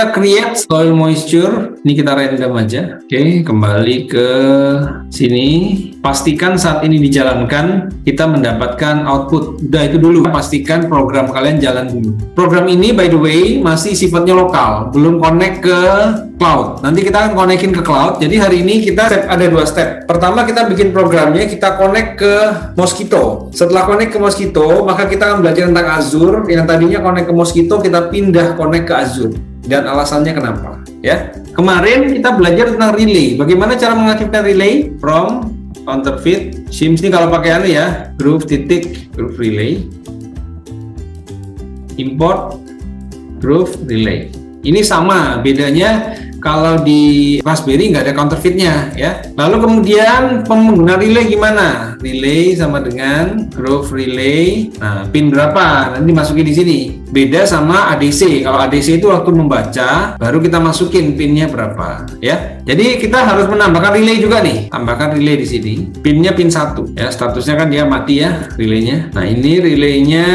kita create soil moisture, ini kita random aja. Oke, kembali ke sini. Pastikan saat ini dijalankan, kita mendapatkan output. Udah itu dulu, pastikan program kalian jalan dulu. Program ini by the way masih sifatnya lokal, belum connect ke cloud. Nanti kita akan connectin ke cloud. Jadi hari ini kita ada 2 step. Pertama kita bikin programnya, kita connect ke Mosquitto. Setelah connect ke Mosquitto, maka kita akan belajar tentang Azure. Yang tadinya connect ke Mosquitto, kita pindah connect ke Azure. Dan alasannya kenapa? Ya. Kemarin kita belajar tentang relay. Bagaimana cara mengaktifkan relay? From counterfeit Sims ini kalau pakai anu ya, groove relay, import groove relay. Ini sama, bedanya kalau di Raspberry nggak ada counterfeitnya ya. Lalu kemudian pengguna relay gimana? Relay sama dengan groove relay. Nah, pin berapa? Nanti masukin di sini. Beda sama ADC. Kalau ADC itu waktu membaca, baru kita masukin pinnya berapa ya. Jadi kita harus menambahkan relay juga nih. Tambahkan relay di sini. Pinnya pin 1 ya. Statusnya kan dia mati ya relaynya. Nah, ini relaynya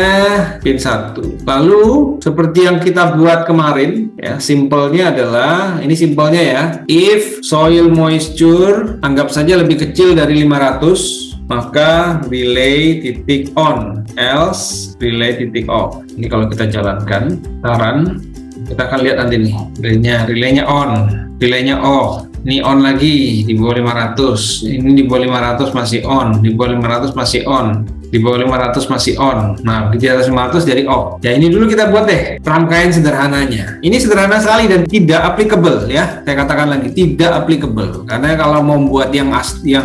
pin 1. Lalu seperti yang kita buat kemarin ya, simpelnya adalah ini simpelnya ya. If soil moisture anggap saja lebih kecil dari 500, maka relay titik on, else relay titik off. Ini kalau kita jalankan, saran kita akan lihat nanti nih relaynya on, relaynya off. Ini on lagi di bawah 500, ini di bawah 500 masih on, di bawah 500 masih on, di bawah 500 masih on. Nah, di atas 500 jadi off. Ya, ini dulu kita buat deh rangkaian sederhananya. Ini sederhana sekali dan tidak applicable ya. Saya katakan lagi, tidak applicable. Karena kalau mau buat yang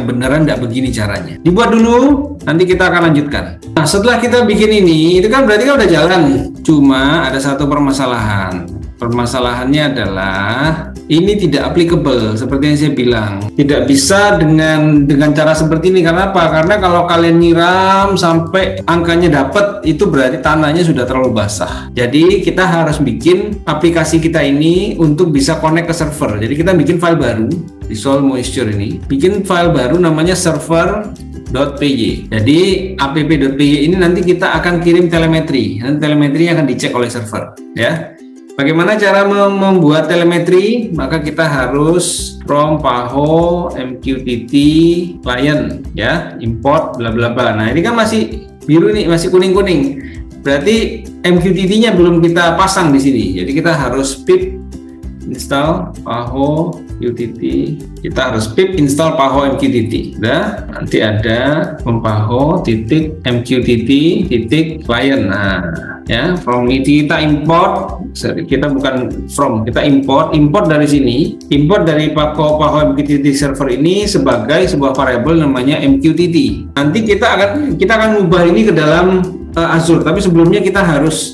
beneran tidak begini caranya. Dibuat dulu, nanti kita akan lanjutkan. Nah, setelah kita bikin ini, itu kan berarti kan udah jalan. Cuma ada satu permasalahan. Permasalahannya adalah ini tidak applicable seperti yang saya bilang. Tidak bisa dengan cara seperti ini. Karena apa? Karena kalau kalian nyiram sampai angkanya dapat, itu berarti tanahnya sudah terlalu basah. Jadi kita harus bikin aplikasi kita ini untuk bisa connect ke server. Jadi kita bikin file baru di soil moisture ini. Bikin file baru namanya server.py. Jadi app.py ini nanti kita akan kirim telemetri. Nanti telemetrinya akan dicek oleh server ya. Bagaimana cara membuat telemetri? Maka kita harus from paho mqtt client ya, import bla bla bla. Nah, ini kan masih biru nih, masih kuning-kuning. Berarti MQTT-nya belum kita pasang di sini. Jadi kita harus pip install paho utt. Kita harus pip install paho mqtt. Udah, nanti ada paho titik mqtt titik client. Nah, ya, from itu kita import, kita bukan from, kita import dari sini, import dari paho mqtt server ini sebagai sebuah variabel namanya mqtt. Nanti kita akan ubah ini ke dalam Azure, tapi sebelumnya kita harus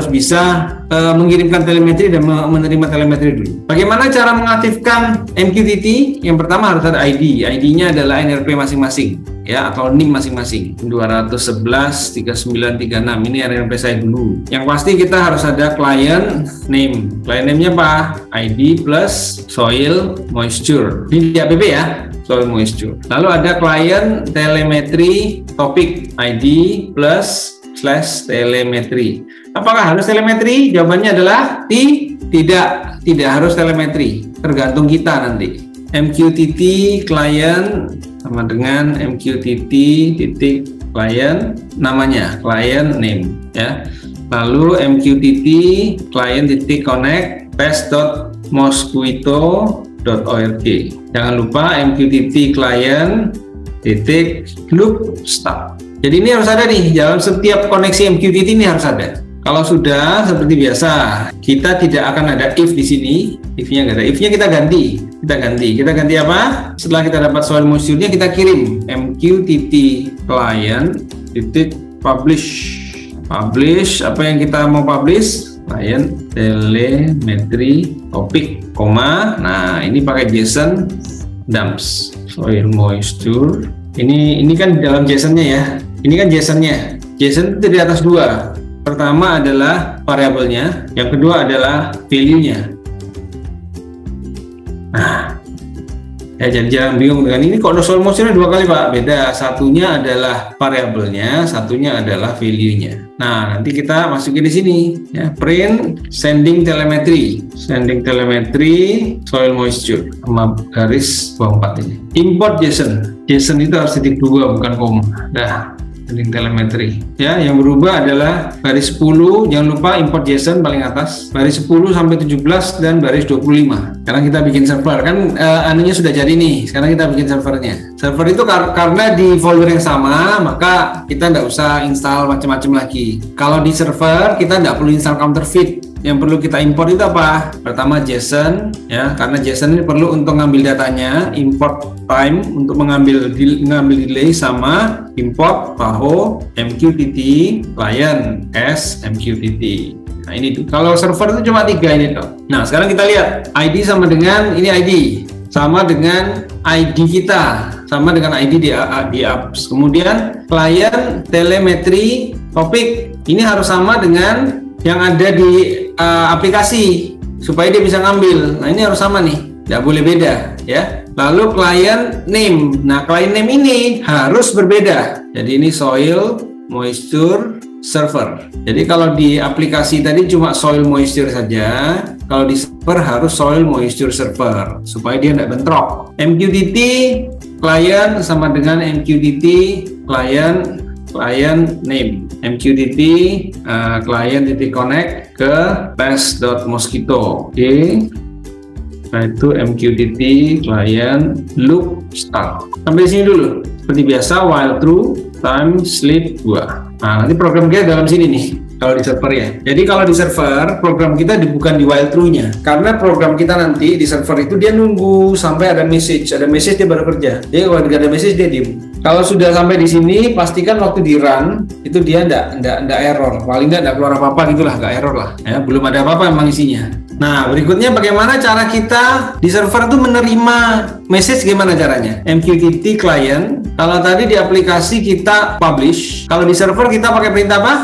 bisa mengirimkan telemetri dan menerima telemetri dulu. Bagaimana cara mengaktifkan MQTT? Yang pertama harus ada ID. ID-nya adalah NRP masing-masing ya, atau NIM masing-masing. 211 3936 ini NRP saya dulu. Yang pasti kita harus ada client name. Client name-nya apa? ID plus soil moisture. Ini di app ya, soil moisture. Lalu ada client telemetri topik, ID plus /telemetri. Apakah harus telemetri? Jawabannya adalah tidak harus telemetri. Tergantung kita nanti. MQTT client sama dengan MQTT titik client namanya, client name ya. Lalu MQTT client titik connect test.mosquitto.org. Jangan lupa MQTT client titik loop start. Jadi ini harus ada nih, dalam setiap koneksi MQTT ini harus ada. Kalau sudah seperti biasa, kita tidak akan ada if di sini. If-nya nggak ada. If-nya kita ganti. Kita ganti apa? Setelah kita dapat soil moisture-nya, kita kirim MQTT client titik publish. Publish apa yang kita mau publish? Client telemetri topik, koma. Nah, ini pakai JSON dumps soil moisture. Ini kan dalam JSON-nya ya. Ini kan JSON-nya. JSON itu di atas dua. Pertama adalah variabelnya, yang kedua adalah value-nya. Nah, Ya, jadi jangan bingung dengan ini kok soil moisture dua kali Pak. Beda, satunya adalah variabelnya, satunya adalah value-nya. Nah, nanti kita masukin di sini ya, print sending telemetry soil moisture sama garis bawah 4 ini. Import JSON. JSON itu harus titik 2 bukan koma. Dah. Sending telemetry ya, yang berubah adalah baris 10, jangan lupa import JSON paling atas, baris 10 sampai 17 dan baris 25. Sekarang kita bikin server kan, anunya sudah jadi nih. Sekarang kita bikin servernya. Server itu karena di folder yang sama, maka kita nggak usah install macam-macam lagi. Kalau di server kita nggak perlu install counterfeit. Yang perlu kita import itu apa? Pertama JSON ya, karena JSON ini perlu untuk ngambil datanya, import time untuk mengambil delay, sama import PAHO MQTT client as MQTT. Nah ini tuh, kalau server itu cuma 3 ini tuh. Nah sekarang kita lihat ID sama dengan ini ID, sama dengan ID kita, sama dengan ID di apps. Kemudian client telemetry topik ini harus sama dengan yang ada di aplikasi supaya dia bisa ngambil. Nah ini harus sama nih, nggak boleh beda ya. Lalu client name, nah client name ini harus berbeda. Jadi ini soil moisture server. Jadi kalau di aplikasi tadi cuma soil moisture saja, kalau di server harus soil moisture server supaya dia nggak bentrok. MQTT client sama dengan MQTT client name, MQTT client connect ke test.mosquito. Oke. Nah itu MQTT client loop start. Sampai sini dulu. Seperti biasa while true time sleep 2. Nah nanti program kita dalam sini nih. Kalau di server ya. Jadi kalau di server program kita bukan di while true-nya. Karena program kita nanti di server itu dia nunggu sampai ada message dia baru kerja. Jadi kalau tidak ada message dia diem. Kalau sudah sampai di sini, pastikan waktu di run itu dia enggak error. Paling enggak keluar apa-apa gitulah, enggak error lah. Ya, belum ada apa-apa emang isinya. Nah, berikutnya bagaimana cara kita di server itu menerima message, gimana caranya? MQTT client. Kalau tadi di aplikasi kita publish, kalau di server kita pakai perintah apa?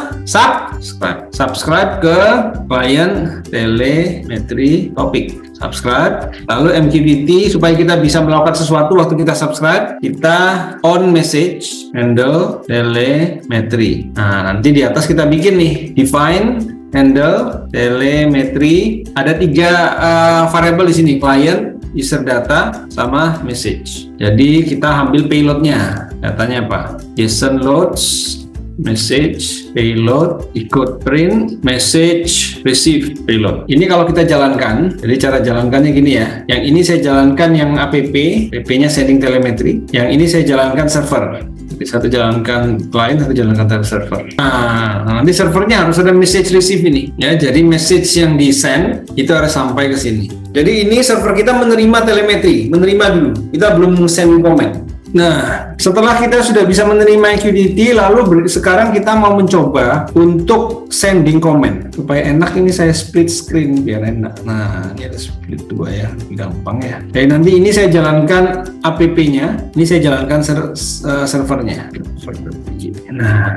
Subscribe ke client telemetry topic. Subscribe, lalu MQTT supaya kita bisa melakukan sesuatu waktu kita subscribe, kita on message handle telemetry. Nah nanti di atas kita bikin nih define handle telemetry. Ada 3 variable di sini, client, user data, sama message. Jadi kita ambil payloadnya. Datanya apa? JSON loads message payload ikut print message receive payload. Ini kalau kita jalankan, jadi cara jalankannya gini ya. Yang ini saya jalankan yang app, nya sending telemetry. Yang ini saya jalankan server. Jadi satu jalankan client, satu jalankan server. Nah, nanti servernya harus ada message receive ini ya. Jadi message yang di send itu harus sampai ke sini. Jadi ini server kita menerima telemetri, menerima dulu. Kita belum send comment. Nah, setelah kita sudah bisa menerima MQTT, lalu sekarang kita mau mencoba untuk sending comment. Supaya enak ini saya split screen biar enak. Nah, ini ada split 2 ya, lebih gampang ya. Jadi nanti ini saya jalankan app-nya, ini saya jalankan servernya. Nah,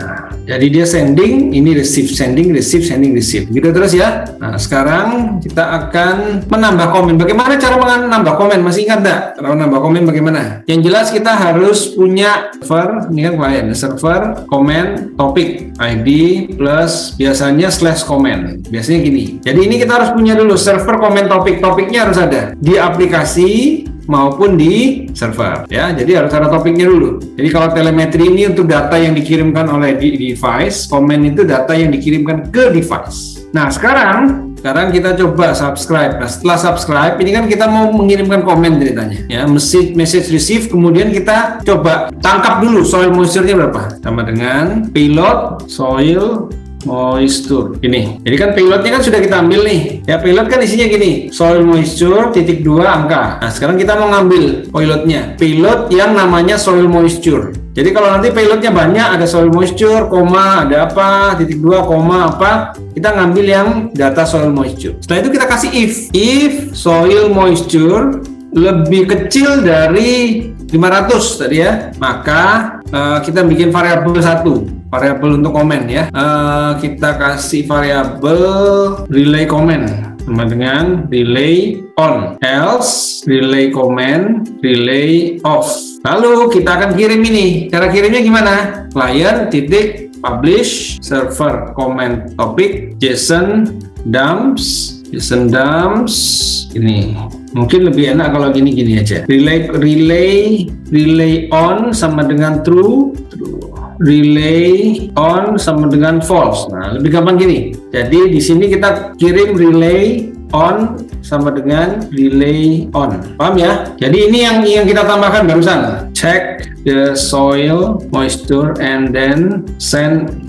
jadi dia sending, ini receive, sending, receive, sending, receive. Gitu terus ya. Nah, sekarang kita akan menambah komen. Bagaimana cara menambah komen? Masih ingat enggak? Cara menambah komen bagaimana? Yang jelas kita harus punya server, ini kan klien, server, comment, topik, ID, plus biasanya slash comment. Biasanya gini. Jadi ini kita harus punya dulu server, comment, topik. Topiknya harus ada di aplikasi maupun di server ya. Jadi harus ada topiknya dulu. Jadi kalau telemetri ini untuk data yang dikirimkan oleh device, comment itu data yang dikirimkan ke device. Nah, sekarang kita coba subscribe. Nah, setelah subscribe ini kan kita mau mengirimkan komen ceritanya ya, message receive. Kemudian kita coba tangkap dulu soil moisture-nya berapa, sama dengan payload soil moisture ini. Jadi kan payloadnya kan sudah kita ambil nih ya. Payload kan isinya gini, soil moisture titik 2 angka. Nah sekarang kita mau ngambil payload yang namanya soil moisture. Jadi kalau nanti payloadnya banyak, ada soil moisture, koma, ada apa, titik 2, koma, apa, kita ngambil yang data soil moisture. Setelah itu kita kasih if soil moisture lebih kecil dari 500 tadi ya, maka kita bikin variabel variabel untuk komen ya. Kita kasih variabel relay comment sama dengan relay on, else relay comment, relay off. Lalu kita akan kirim ini. Cara kirimnya gimana? Client titik publish server comment topic JSON dumps ini. Mungkin lebih enak kalau gini aja. Relay on sama dengan true, relay on sama dengan false. Nah, lebih gampang gini. Jadi di sini kita kirim relay on sama dengan relay on. Paham ya? Jadi ini yang kita tambahkan barusan. Check the soil moisture and then send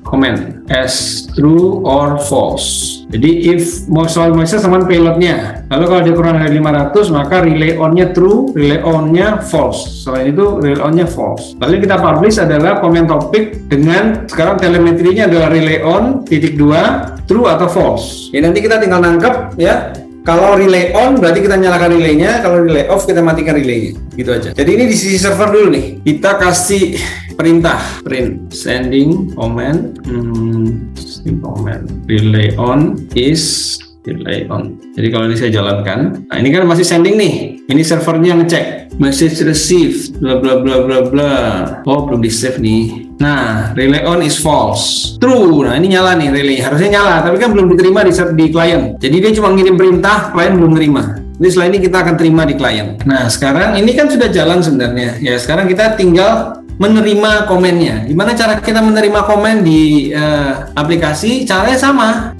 comment as true or false. Jadi if soil moisture sama payloadnya. Lalu kalau dia kurang dari 500 maka relay on-nya true, relay on-nya false. Selain itu relay on-nya false. Lalu kita publish adalah comment topic dengan sekarang telemetrinya adalah relay on titik 2 true atau false. Ya nanti kita tinggal nangkep ya. Kalau relay on berarti kita nyalakan relaynya, kalau relay off kita matikan relaynya. Gitu aja. Jadi ini di sisi server dulu nih. Kita kasih perintah print sending comment relay on is relay on. Jadi kalau ini saya jalankan, nah ini kan masih sending nih. Ini servernya ngecek message received bla bla bla bla bla. Oh belum di save nih. Nah relay on is false. True. Nah ini nyala nih relay. Harusnya nyala tapi kan belum diterima di klien. Jadi dia cuma ngirim perintah, klien belum terima. Jadi setelah ini kita akan terima di klien. Nah sekarang ini kan sudah jalan sebenarnya. Ya sekarang kita tinggal menerima komennya. Gimana cara kita menerima komen di aplikasi? Caranya sama.